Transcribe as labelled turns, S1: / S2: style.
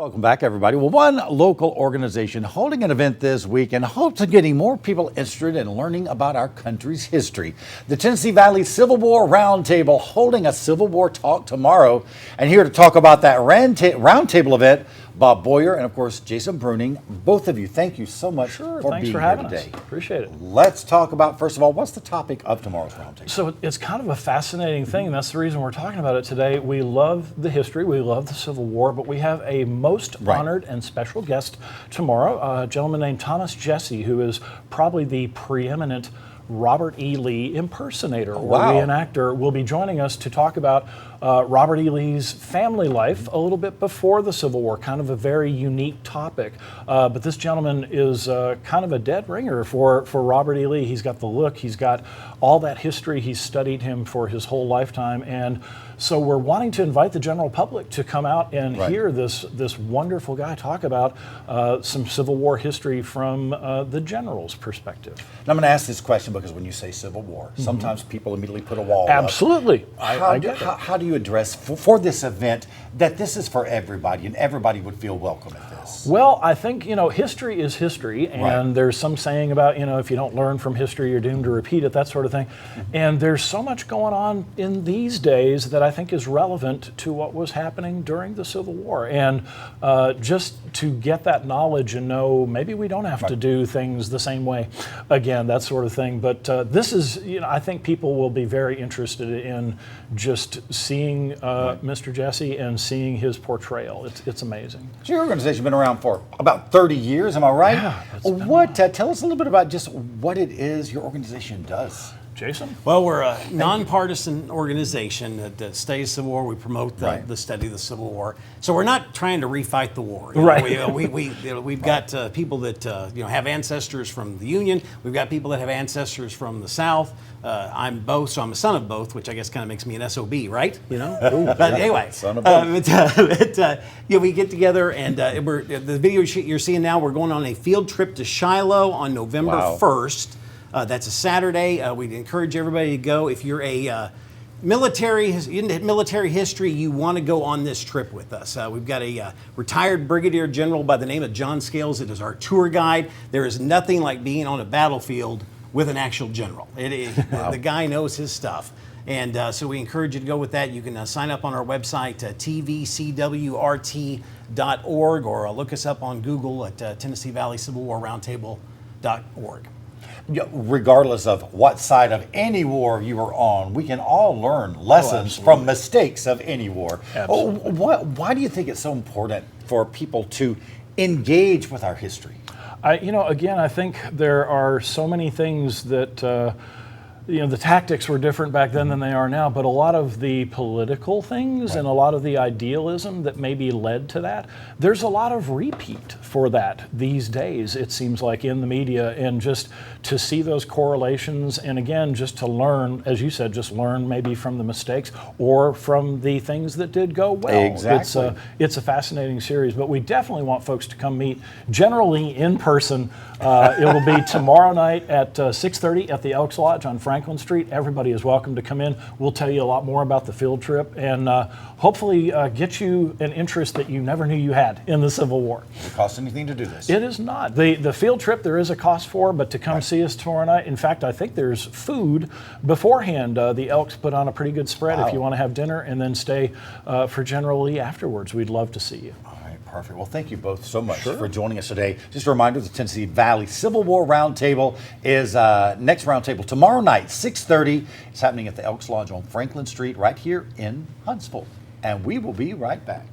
S1: Welcome back, everybody. Well, one local organization holding an event this week in hopes of getting more people interested in learning about our country's history. The Tennessee Valley Civil War Roundtable holding a Civil War talk tomorrow. And here to talk about that roundtable event, Bob Boyer and, of course, Jason Breuning. Both of you, thank you so much for being here today.
S2: Appreciate it.
S1: Let's talk about, first of all, what's the topic of tomorrow's roundtable?
S2: So it's kind of a fascinating thing, and that's the reason we're talking about it today. We love the history, we love the Civil War, but we have a most honored and special guest tomorrow, a gentleman named Thomas Jesse, who is probably the preeminent Robert E. Lee impersonator or reenactor, will be joining us to talk about Robert E. Lee's family life a little bit before the Civil War, kind of a very unique topic. But this gentleman is kind of a dead ringer for Robert E. Lee. He's got the look, he's got all that history, he's studied him for his whole lifetime, and so we're wanting to invite the general public to come out and hear this wonderful guy talk about some Civil War history from the general's perspective.
S1: And I'm going to ask this question because when you say Civil War, sometimes people immediately put a wall up.
S2: Absolutely.
S1: I get that. How do you address for this event that this is for everybody and everybody would feel welcome at this?
S2: Well, I think, history is history, and there's some saying about, if you don't learn from history, you're doomed to repeat it, that sort of thing. And there's so much going on in these days that I think is relevant to what was happening during the Civil War. And just to get that knowledge and know maybe we don't have to do things the same way again, that sort of thing. But this is, I think people will be very interested in just seeing Mr. Jesse and seeing his portrayal. It's amazing.
S1: So your organization's been around for about 30 years, am I right?
S2: Yeah.
S1: Tell us a little bit about just what it is your organization does.
S2: Jason?
S3: Well, we're a nonpartisan organization that studies Civil War. We promote the study of the Civil War. So we're not trying to refight the war. We've got people that have ancestors from the Union. We've got people that have ancestors from the South. I'm both, so I'm a son of both, which I guess kind of makes me an SOB, right? But anyway,
S1: son of both.
S3: we get together, and the video you're seeing now. We're going on a field trip to Shiloh on November 1st. That's a Saturday. We'd encourage everybody to go. If you're into military history, you want to go on this trip with us. We've got a retired brigadier general by the name of John Scales that is our tour guide. There is nothing like being on a battlefield with an actual general. The guy knows his stuff. And so we encourage you to go with that. You can sign up on our website, tvcwrt.org, or look us up on Google at Tennessee Valley Civil War Roundtable.org.
S1: Regardless of what side of any war you are on, we can all learn lessons from mistakes of any war. Why do you think it's so important for people to engage with our history?
S2: Again, I think there are so many things that the tactics were different back then than they are now, but a lot of the political things and a lot of the idealism that maybe led to that, there's a lot of repeat for that these days, it seems like, in the media, and just to see those correlations, and again, just to learn, as you said, just learn maybe from the mistakes or from the things that did go well.
S1: Exactly.
S2: It's a fascinating series, but we definitely want folks to come meet, generally in person. It will be tomorrow night at 6:30 at the Elks Lodge on Franklin Street. Everybody is welcome to come in. We'll tell you a lot more about the field trip and hopefully get you an interest that you never knew you had in the Civil War.
S1: Does it cost anything to do this?
S2: It is not. The field trip there is a cost for, but to come see us tomorrow night, in fact, I think there's food beforehand. The Elks put on a pretty good spread if you want to have dinner and then stay for General Lee afterwards. We'd love to see you.
S1: Perfect. Well, thank you both so much for joining us today. Just a reminder, the Tennessee Valley Civil War Roundtable is next roundtable tomorrow night, 6:30. It's happening at the Elks Lodge on Franklin Street right here in Huntsville. And we will be right back.